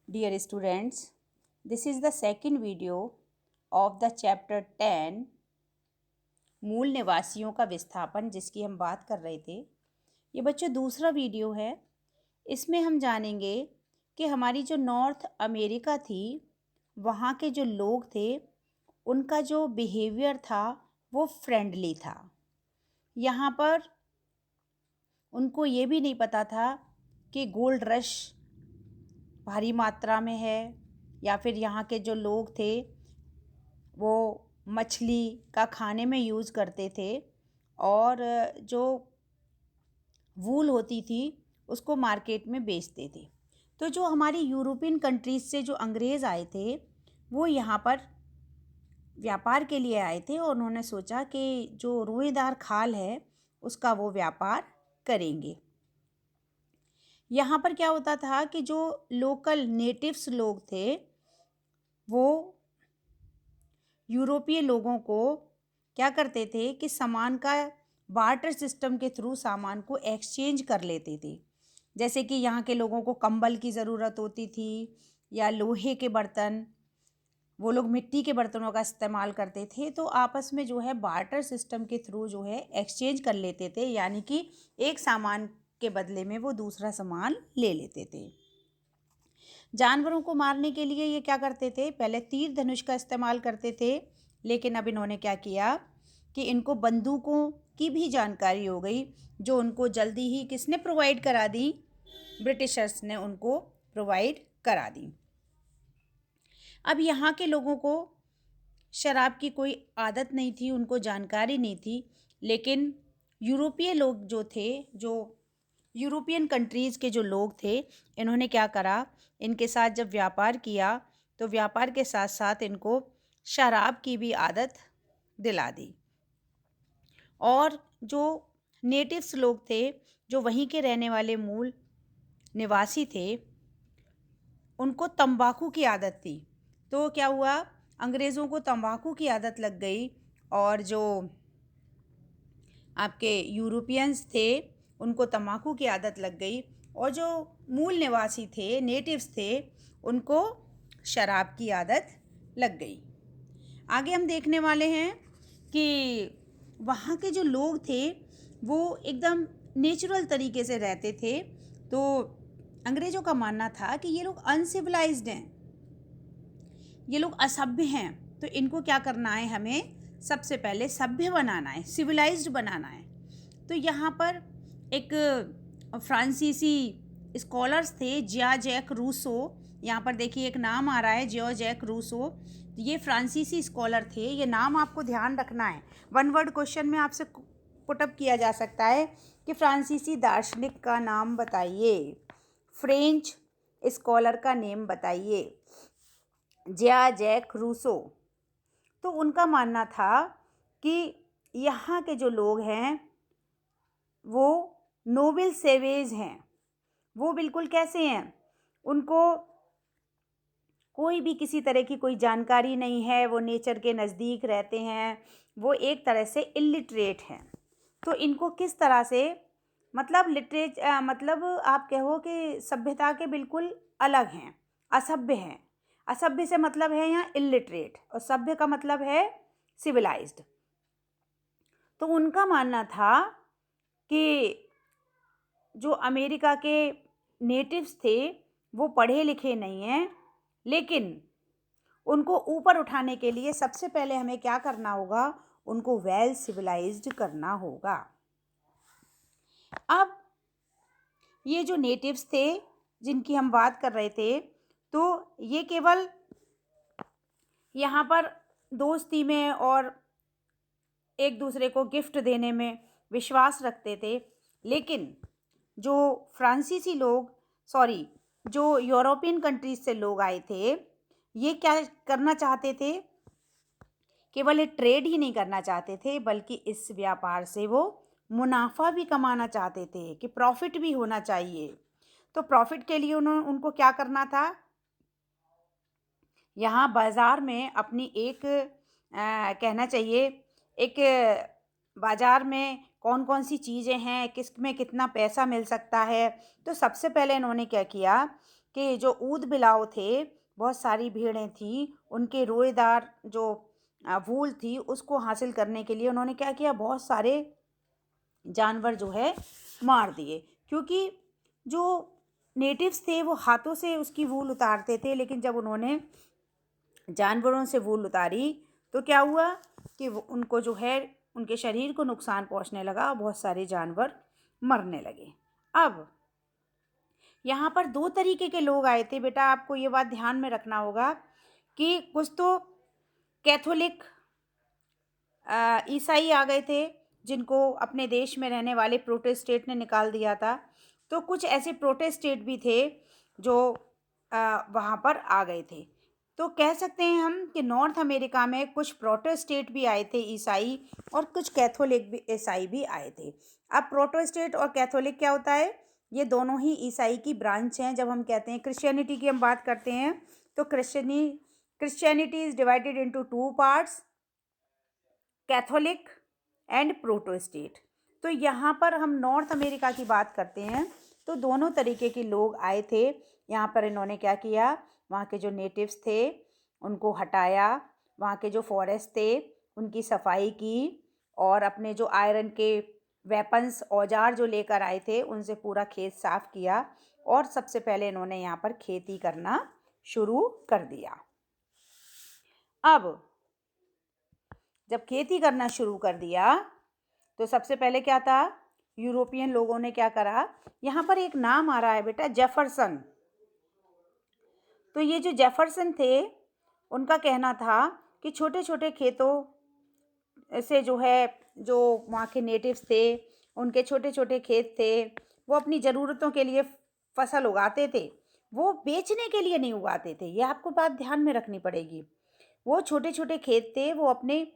Dear students, this is the second video of the chapter 10 मूल निवासियों का विस्थापन, जिसकी हम बात कर रहे थे। ये बच्चों दूसरा वीडियो है। इसमें हम जानेंगे कि हमारी जो नॉर्थ अमेरिका थी, वहाँ के जो लोग थे, उनका जो बिहेवियर था वो फ्रेंडली था। यहाँ पर उनको ये भी नहीं पता था कि गोल्ड रश भारी मात्रा में है, या फिर यहाँ के जो लोग थे वो मछली का खाने में यूज़ करते थे और जो वूल होती थी उसको मार्केट में बेचते थे। तो जो हमारी यूरोपियन कंट्रीज़ से जो अंग्रेज़ आए थे वो यहाँ पर व्यापार के लिए आए थे और उन्होंने सोचा कि जो रोएदार खाल है उसका वो व्यापार करेंगे। यहाँ पर क्या होता था कि जो लोकल नेटिव्स लोग थे वो यूरोपीय लोगों को क्या करते थे कि सामान का बार्टर सिस्टम के थ्रू सामान को एक्सचेंज कर लेते थे। जैसे कि यहाँ के लोगों को कंबल की ज़रूरत होती थी या लोहे के बर्तन, वो लोग मिट्टी के बर्तनों का इस्तेमाल करते थे, तो आपस में जो है बार्टर सिस्टम के थ्रू जो है एक्सचेंज कर लेते थे, यानी कि एक सामान के बदले में वो दूसरा सामान ले लेते थे। जानवरों को मारने के लिए ये क्या करते थे, पहले तीर धनुष का इस्तेमाल करते थे, लेकिन अब इन्होंने क्या किया कि इनको बंदूकों की भी जानकारी हो गई, जो उनको जल्दी ही किसने प्रोवाइड करा दी, ब्रिटिशर्स ने उनको प्रोवाइड करा दी। अब यहाँ के लोगों को शराब की कोई आदत नहीं थी, उनको जानकारी नहीं थी, लेकिन यूरोपीय लोग जो थे, जो यूरोपियन कंट्रीज़ के जो लोग थे, इन्होंने क्या करा, इनके साथ जब व्यापार किया तो व्यापार के साथ साथ इनको शराब की भी आदत दिला दी। और जो नेटिव्स लोग थे, जो वहीं के रहने वाले मूल निवासी थे, उनको तंबाकू की आदत थी। तो क्या हुआ, अंग्रेज़ों को तंबाकू की आदत लग गई और जो आपके यूरोपियंस थे उनको तंबाकू की आदत लग गई, और जो मूल निवासी थे, नेटिव्स थे, उनको शराब की आदत लग गई। आगे हम देखने वाले हैं कि वहाँ के जो लोग थे वो एकदम नेचुरल तरीके से रहते थे। तो अंग्रेज़ों का मानना था कि ये लोग अनसिविलाइज्ड हैं, ये लोग असभ्य हैं, तो इनको क्या करना है, हमें सबसे पहले सभ्य बनाना है, सिविलाइज्ड बनाना है। तो यहाँ पर एक फ्रांसीसी स्कॉलर्स थे, जिया जैक रूसो। यहाँ पर देखिए एक नाम आ रहा है, जिया जैक रूसो। ये फ्रांसीसी स्कॉलर थे, ये नाम आपको ध्यान रखना है। वन वर्ड क्वेश्चन में आपसे पुटअप किया जा सकता है कि फ्रांसीसी दार्शनिक का नाम बताइए, फ्रेंच स्कॉलर का नेम बताइए। जिया जैक रूसो। तो उनका मानना था कि यहाँ के जो लोग हैं वो नोबल सेवेज हैं। वो बिल्कुल कैसे हैं, उनको कोई भी किसी तरह की कोई जानकारी नहीं है, वो नेचर के नज़दीक रहते हैं, वो एक तरह से इलिटरेट हैं। तो इनको किस तरह से, मतलब मतलब आप कहो कि सभ्यता के बिल्कुल अलग हैं, असभ्य हैं। असभ्य से मतलब है यहाँ इलिटरेट, और सभ्य का मतलब है सिविलाइज्ड। तो उनका मानना था कि जो अमेरिका के नेटिव्स थे वो पढ़े लिखे नहीं हैं, लेकिन उनको ऊपर उठाने के लिए सबसे पहले हमें क्या करना होगा, उनको वेल सिविलाइज्ड करना होगा। अब ये जो नेटिव्स थे जिनकी हम बात कर रहे थे, तो ये केवल यहाँ पर दोस्ती में और एक दूसरे को गिफ्ट देने में विश्वास रखते थे, लेकिन जो फ्रांसीसी लोग, जो यूरोपियन कंट्रीज से लोग आए थे, ये क्या करना चाहते थे, केवल ये ट्रेड ही नहीं करना चाहते थे, बल्कि इस व्यापार से वो मुनाफा भी कमाना चाहते थे, कि प्रॉफिट भी होना चाहिए। तो प्रॉफिट के लिए उनको क्या करना था, यहाँ बाज़ार में अपनी एक कहना चाहिए, एक बाज़ार में कौन कौन सी चीज़ें हैं, किस में कितना पैसा मिल सकता है। तो सबसे पहले इन्होंने क्या किया कि जो ऊद बिलाव थे, बहुत सारी भेड़ें थीं, उनके रोएदार जो वूल थी उसको हासिल करने के लिए उन्होंने क्या किया, बहुत सारे जानवर जो है मार दिए। क्योंकि जो नेटिव्स थे वो हाथों से उसकी वूल उतारते थे, लेकिन जब उन्होंने जानवरों से वूल उतारी तो क्या हुआ कि उनको जो है उनके शरीर को नुकसान पहुंचने लगा, बहुत सारे जानवर मरने लगे। अब यहाँ पर दो तरीके के लोग आए थे बेटा, आपको ये बात ध्यान में रखना होगा कि कुछ तो कैथोलिक ईसाई आ गए थे जिनको अपने देश में रहने वाले प्रोटेस्टेंट ने निकाल दिया था। तो कुछ ऐसे प्रोटेस्टेंट भी थे जो वहाँ पर आ गए थे। तो कह सकते हैं हम कि नॉर्थ अमेरिका में कुछ प्रोटेस्टेंट भी आए थे ईसाई, और कुछ कैथोलिक भी ईसाई भी आए थे। अब प्रोटेस्टेंट और कैथोलिक क्या होता है, ये दोनों ही ईसाई की ब्रांच हैं। जब हम कहते हैं क्रिश्चियनिटी की हम बात करते हैं तो Christianity is divided into two parts, Catholic and Protestant. तो यहाँ पर हम नॉर्थ अमेरिका की बात करते हैं तो दोनों तरीके के लोग आए थे। यहाँ पर इन्होंने क्या किया, वहाँ के जो नेटिव्स थे उनको हटाया, वहाँ के जो फॉरेस्ट थे उनकी सफाई की, और अपने जो आयरन के वेपन्स औजार जो लेकर आए थे उनसे पूरा खेत साफ किया, और सबसे पहले इन्होंने यहाँ पर खेती करना शुरू कर दिया। अब जब खेती करना शुरू कर दिया तो सबसे पहले क्या था, यूरोपियन लोगों ने क्या करा, यहाँ पर एक नाम आ रहा है बेटा, जेफरसन। तो ये जो जेफरसन थे उनका कहना था कि छोटे छोटे खेतों से जो है, जो वहाँ के नेटिव्स थे उनके छोटे छोटे खेत थे, वो अपनी ज़रूरतों के लिए फसल उगाते थे, वो बेचने के लिए नहीं उगाते थे। ये आपको बात ध्यान में रखनी पड़ेगी। वो छोटे छोटे खेत थे, वो अपने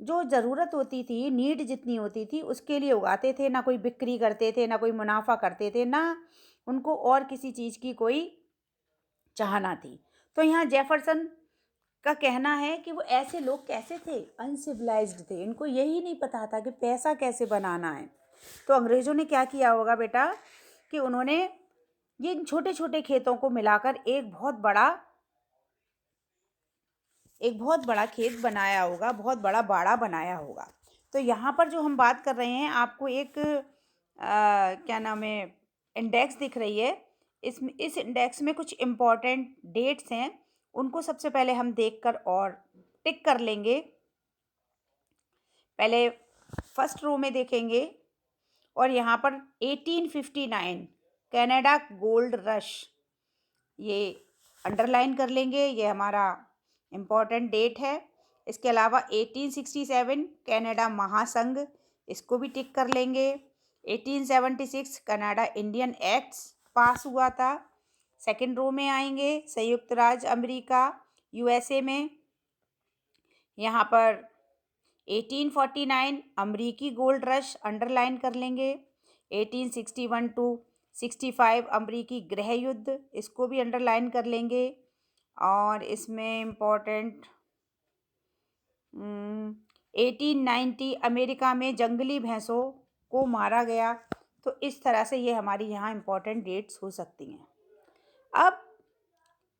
जो ज़रूरत होती थी, नीड जितनी होती थी उसके लिए उगाते थे, ना कोई बिक्री करते थे, ना कोई मुनाफा करते थे, ना उनको और किसी चीज़ की कोई चाहना थी। तो यहाँ जेफरसन का कहना है कि वो ऐसे लोग कैसे थे, अनसिविलाइज्ड थे, इनको यही नहीं पता था कि पैसा कैसे बनाना है। तो अंग्रेज़ों ने क्या किया होगा बेटा कि उन्होंने ये इन छोटे छोटे खेतों को मिलाकर एक बहुत बड़ा खेत बनाया होगा, बहुत बड़ा बाड़ा बनाया होगा। तो यहाँ पर जो हम बात कर रहे हैं, आपको एक क्या नाम है, इंडेक्स दिख रही है। इस इंडेक्स में कुछ इम्पॉर्टेंट डेट्स हैं, उनको सबसे पहले हम देखकर और टिक कर लेंगे। पहले फर्स्ट रो में देखेंगे, और यहाँ पर 1859 कनाडा गोल्ड रश, ये अंडरलाइन कर लेंगे, ये हमारा इम्पॉर्टेंट डेट है। इसके अलावा 1867 कनाडा महासंघ, इसको भी टिक कर लेंगे। 1876 कनाडा इंडियन एक्ट्स पास हुआ था। सेकंड रो में आएंगे, संयुक्त राज्य अमेरिका यूएसए में, यहाँ पर 1849 अमरीकी गोल्ड रश अंडरलाइन कर लेंगे। 1861 टू 65 अमरीकी गृह युद्ध, इसको भी अंडरलाइन कर लेंगे। और इसमें इम्पोर्टेंट 1890 अमेरिका में जंगली भैंसों को मारा गया। तो इस तरह से ये हमारी यहाँ इम्पोर्टेंट डेट्स हो सकती हैं। अब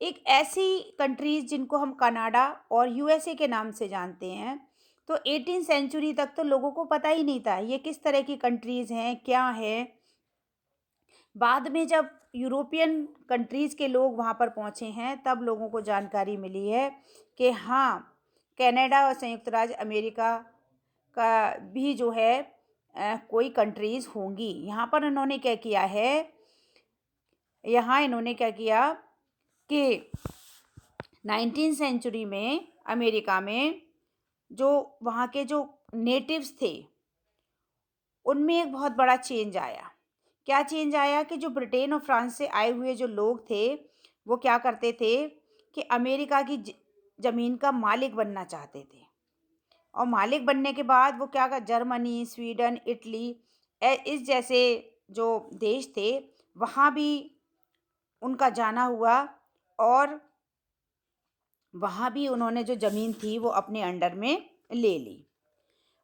एक ऐसी कंट्रीज़ जिनको हम कनाडा और यूएसए के नाम से जानते हैं, तो 18th सेंचुरी तक तो लोगों को पता ही नहीं था ये किस तरह की कंट्रीज़ हैं, क्या है। बाद में जब यूरोपियन कंट्रीज़ के लोग वहाँ पर पहुँचे हैं तब लोगों को जानकारी मिली है कि हाँ, कनाडा और संयुक्त राज्य अमेरिका का भी जो है कोई कंट्रीज़ होंगी। यहाँ पर इन्होंने क्या किया है, यहाँ इन्होंने क्या किया कि 19th सेंचुरी में अमेरिका में जो वहाँ के जो नेटिव्स थे उनमें एक बहुत बड़ा चेंज आया। क्या चेंज आया कि जो ब्रिटेन और फ्रांस से आए हुए जो लोग थे वो क्या करते थे कि अमेरिका की ज़मीन का मालिक बनना चाहते थे, और मालिक बनने के बाद वो क्या कर, जर्मनी, स्वीडन, इटली इस जैसे जो देश थे वहाँ भी उनका जाना हुआ, और वहाँ भी उन्होंने जो ज़मीन थी वो अपने अंडर में ले ली।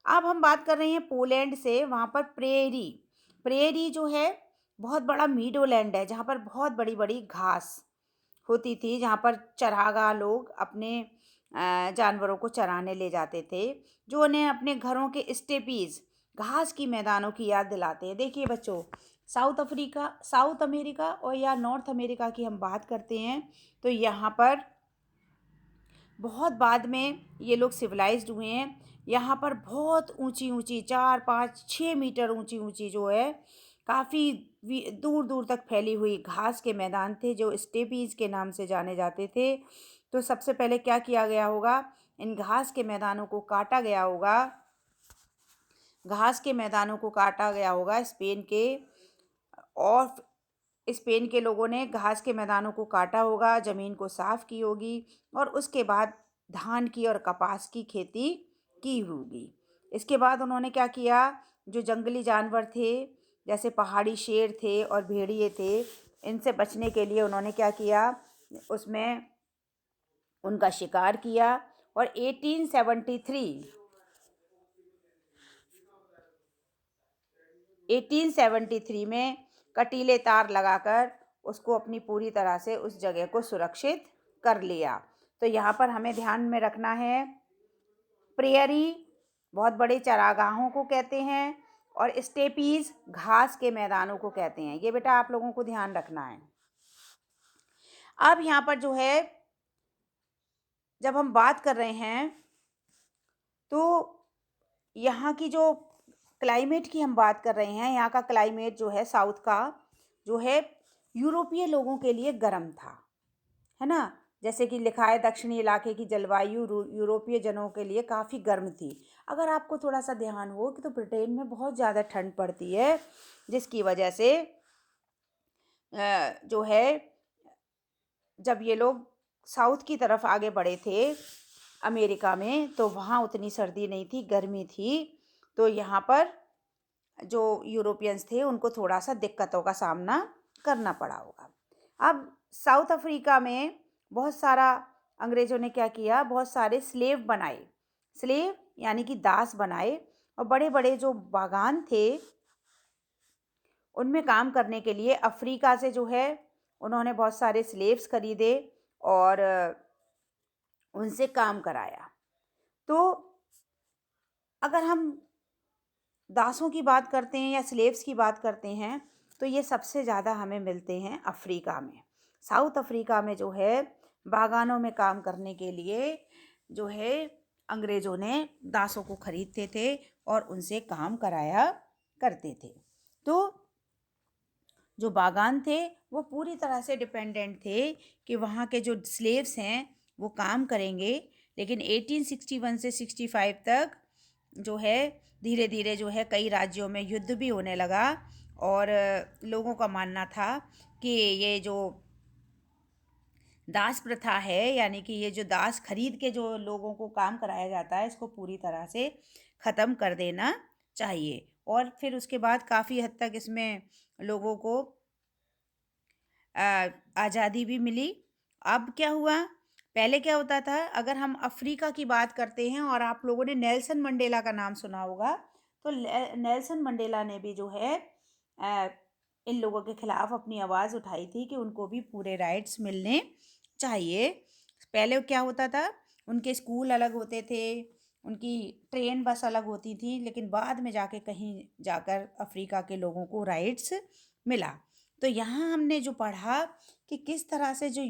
अब हम बात कर रहे हैं पोलैंड से। वहाँ पर प्रेरी जो है बहुत बड़ा मीडो लैंड है जहाँ पर बहुत बड़ी बड़ी घास होती थी जहाँ पर चरागाह लोग अपने जानवरों को चराने ले जाते थे, जो उन्हें अपने घरों के स्टेपीज़ घास की मैदानों की याद दिलाते हैं। देखिए बच्चों, साउथ अमेरिका और या नॉर्थ अमेरिका की हम बात करते हैं तो यहाँ पर बहुत बाद में ये लोग सिविलाइज्ड हुए हैं। यहाँ पर बहुत ऊंची ऊंची 4, 5, 6 मीटर ऊंची ऊंची जो है काफ़ी दूर दूर तक फैली हुई घास के मैदान थे, जो स्टेपीज़ के नाम से जाने जाते थे। तो सबसे पहले क्या किया गया होगा, इन घास के मैदानों को काटा गया होगा, घास के मैदानों को काटा गया होगा स्पेन के, और स्पेन के लोगों ने घास के मैदानों को काटा होगा, ज़मीन को साफ़ की होगी और उसके बाद धान की और कपास की खेती की होगी। इसके बाद उन्होंने क्या किया, जो जंगली जानवर थे जैसे पहाड़ी शेर थे और भेड़िए थे, इनसे बचने के लिए उन्होंने क्या किया, उसमें उनका शिकार किया। और 1873 में कटीले तार लगाकर उसको अपनी पूरी तरह से उस जगह को सुरक्षित कर लिया। तो यहाँ पर हमें ध्यान में रखना है, प्रेयरी बहुत बड़े चरागाहों को कहते हैं और स्टेपीज़ घास के मैदानों को कहते हैं। ये बेटा आप लोगों को ध्यान रखना है। अब यहाँ पर जो है जब हम बात कर रहे हैं तो यहाँ की जो क्लाइमेट की हम बात कर रहे हैं, यहाँ का क्लाइमेट जो है साउथ का जो है यूरोपीय लोगों के लिए गर्म था, है ना। जैसे कि लिखा है दक्षिणी इलाके की जलवायु यूरोपीय जनों के लिए काफ़ी गर्म थी। अगर आपको थोड़ा सा ध्यान हो कि तो ब्रिटेन में बहुत ज़्यादा ठंड पड़ती है, जिसकी वजह से जो है जब ये लोग साउथ की तरफ आगे बढ़े थे अमेरिका में, तो वहाँ उतनी सर्दी नहीं थी, गर्मी थी। तो यहाँ पर जो यूरोपियंस थे उनको थोड़ा सा दिक्कतों का सामना करना पड़ा होगा। अब साउथ अफ्रीका में बहुत सारा अंग्रेज़ों ने क्या किया, बहुत सारे स्लेव बनाए, स्लेव यानी कि दास बनाए, और बड़े बड़े जो बागान थे उनमें काम करने के लिए अफ्रीका से जो है उन्होंने बहुत सारे स्लेव्स खरीदे और उनसे काम कराया। तो अगर हम दासों की बात करते हैं या स्लेव्स की बात करते हैं तो ये सबसे ज़्यादा हमें मिलते हैं अफ्रीका में। साउथ अफ्रीका में जो है बागानों में काम करने के लिए जो है अंग्रेज़ों ने दासों को खरीदते थे और उनसे काम कराया करते थे। तो जो बागान थे वो पूरी तरह से डिपेंडेंट थे कि वहाँ के जो स्लेव्स हैं वो काम करेंगे। लेकिन 1861 से 65 तक जो है धीरे धीरे जो है कई राज्यों में युद्ध भी होने लगा और लोगों का मानना था कि ये जो दास प्रथा है, यानी कि ये जो दास खरीद के जो लोगों को काम कराया जाता है, इसको पूरी तरह से ख़त्म कर देना चाहिए। और फिर उसके बाद काफ़ी हद तक इसमें लोगों को आज़ादी भी मिली। अब क्या हुआ, पहले क्या होता था, अगर हम अफ्रीका की बात करते हैं और आप लोगों ने नेल्सन मंडेला का नाम सुना होगा, तो नेल्सन मंडेला ने भी जो है इन लोगों के खिलाफ अपनी आवाज़ उठाई थी कि उनको भी पूरे राइट्स मिलने चाहिए। पहले क्या होता था, उनके स्कूल अलग होते थे, उनकी ट्रेन बस अलग होती थी, लेकिन बाद में जाके कहीं जाकर अफ्रीका के लोगों को राइट्स मिला। तो यहाँ हमने जो पढ़ा कि किस तरह से जो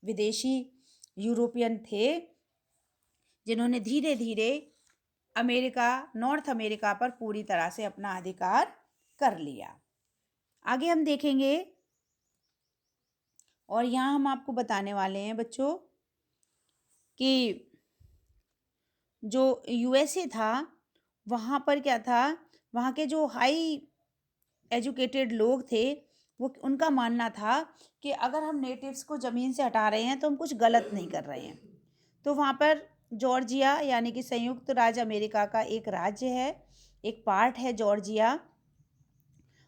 विदेशी यूरोपियन थे जिन्होंने धीरे धीरे अमेरिका, नॉर्थ अमेरिका पर पूरी तरह से अपना अधिकार कर लिया। आगे हम देखेंगे और यहाँ हम आपको बताने वाले हैं बच्चों कि जो यूएसए था वहाँ पर क्या था, वहाँ के जो हाई एजुकेटेड लोग थे वो उनका मानना था कि अगर हम नेटिव्स को ज़मीन से हटा रहे हैं तो हम कुछ गलत नहीं कर रहे हैं। तो वहाँ पर जॉर्जिया यानी कि संयुक्त राज्य अमेरिका का एक राज्य है, एक पार्ट है जॉर्जिया,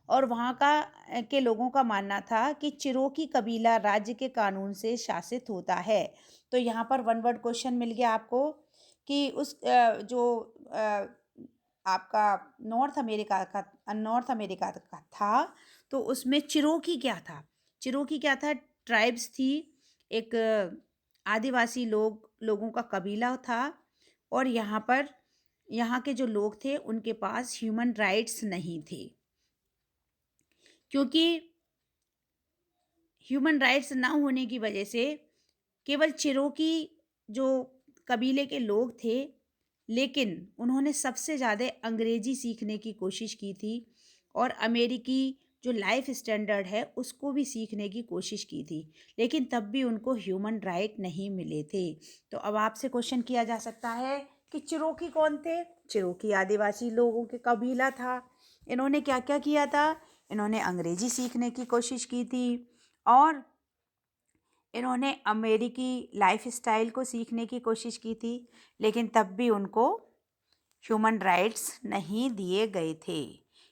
और वहाँ का के लोगों का मानना था कि चिरोकी कबीला राज्य के कानून से शासित होता है। तो यहाँ पर वन वर्ड क्वेश्चन मिल गया आपको कि उस आपका नॉर्थ अमेरिका का था, तो उसमें चिरोकी क्या था, चिरोकी क्या था, ट्राइब्स थी एक आदिवासी लोगों का कबीला था और यहाँ के जो लोग थे उनके पास ह्यूमन राइट्स नहीं थे, क्योंकि ह्यूमन राइट्स ना होने की वजह से केवल चिरोकी जो कबीले के लोग थे, लेकिन उन्होंने सबसे ज़्यादा अंग्रेजी सीखने की कोशिश की थी और अमेरिकी जो लाइफ स्टैंडर्ड है उसको भी सीखने की कोशिश की थी, लेकिन तब भी उनको ह्यूमन राइट नहीं मिले थे। तो अब आपसे क्वेश्चन किया जा सकता है कि चिरोकी कौन थे? चिरोकी आदिवासी लोगों के कबीला था। इन्होंने क्या क्या किया था? इन्होंने अंग्रेजी सीखने की कोशिश की थी और इन्होंने अमेरिकी लाइफ स्टाइल को सीखने की कोशिश की थी, लेकिन तब भी उनको ह्यूमन राइट्स नहीं दिए गए थे।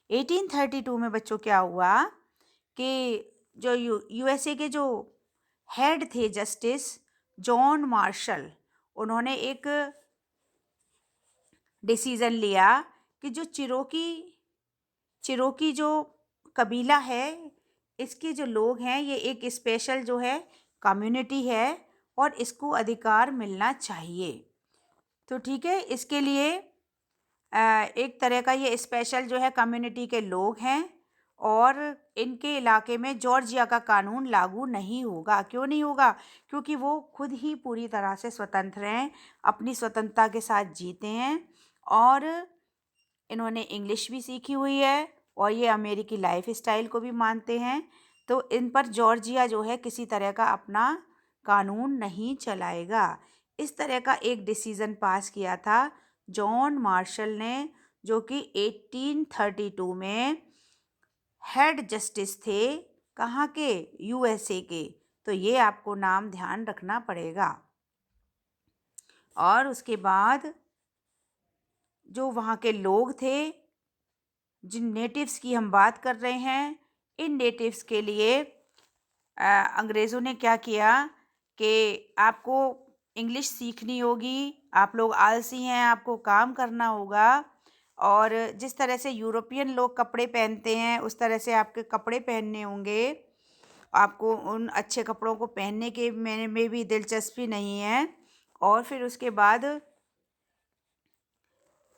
1832 में बच्चों क्या हुआ कि जो यूएसए के जो हेड थे जस्टिस जॉन मार्शल, उन्होंने एक डिसीज़न लिया कि जो चिरोकी जो कबीला है, इसके जो लोग हैं ये एक स्पेशल जो है कम्युनिटी है और इसको अधिकार मिलना चाहिए। तो ठीक है, इसके लिए एक तरह का ये स्पेशल जो है कम्युनिटी के लोग हैं और इनके इलाके में जॉर्जिया का कानून लागू नहीं होगा। क्यों नहीं होगा? क्योंकि वो खुद ही पूरी तरह से स्वतंत्र हैं, अपनी स्वतंत्रता के साथ जीते हैं और इन्होंने इंग्लिश भी सीखी हुई है और ये अमेरिकी लाइफ स्टाइल को भी मानते हैं। तो इन पर जॉर्जिया जो है किसी तरह का अपना कानून नहीं चलाएगा। इस तरह का एक डिसीज़न पास किया था जॉन मार्शल ने, जो कि 1832 में हेड जस्टिस थे। कहाँ के? यूएसए के। तो ये आपको नाम ध्यान रखना पड़ेगा। और उसके बाद जो वहाँ के लोग थे, जिन नेटिव्स की हम बात कर रहे हैं, इन नेटिव्स के लिए अंग्रेज़ों ने क्या किया कि आपको इंग्लिश सीखनी होगी, आप लोग आलसी हैं, आपको काम करना होगा और जिस तरह से यूरोपियन लोग कपड़े पहनते हैं उस तरह से आपके कपड़े पहनने होंगे। आपको उन अच्छे कपड़ों को पहनने के में भी दिलचस्पी नहीं है। और फिर उसके बाद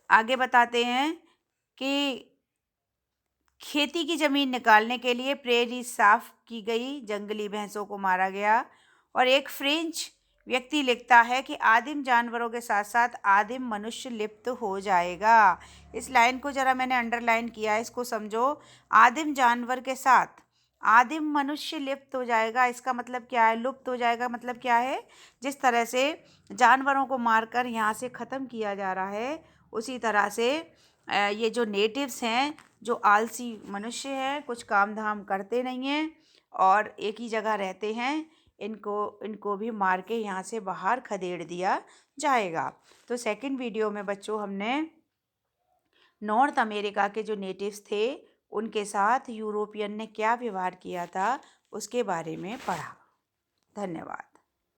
आगे बताते हैं कि खेती की ज़मीन निकालने के लिए प्रेरी साफ की गई, जंगली भैंसों को मारा गया। और एक फ्रेंच व्यक्ति लिखता है कि आदिम जानवरों के साथ साथ आदिम मनुष्य लिप्त हो जाएगा। इस लाइन को ज़रा मैंने अंडरलाइन किया है, इसको समझो। आदिम जानवर के साथ आदिम मनुष्य लिप्त हो जाएगा, इसका मतलब क्या है? लुप्त हो जाएगा मतलब क्या है? जिस तरह से जानवरों को मारकर यहाँ से ख़त्म किया जा रहा है, उसी तरह से ये जो नेटिव्स हैं, जो आलसी मनुष्य हैं, कुछ काम धाम करते नहीं हैं और एक ही जगह रहते हैं, इनको भी मार के यहाँ से बाहर खदेड़ दिया जाएगा। तो सेकंड वीडियो में बच्चों हमने नॉर्थ अमेरिका के जो नेटिव्स थे उनके साथ यूरोपियन ने क्या व्यवहार किया था उसके बारे में पढ़ा। धन्यवाद।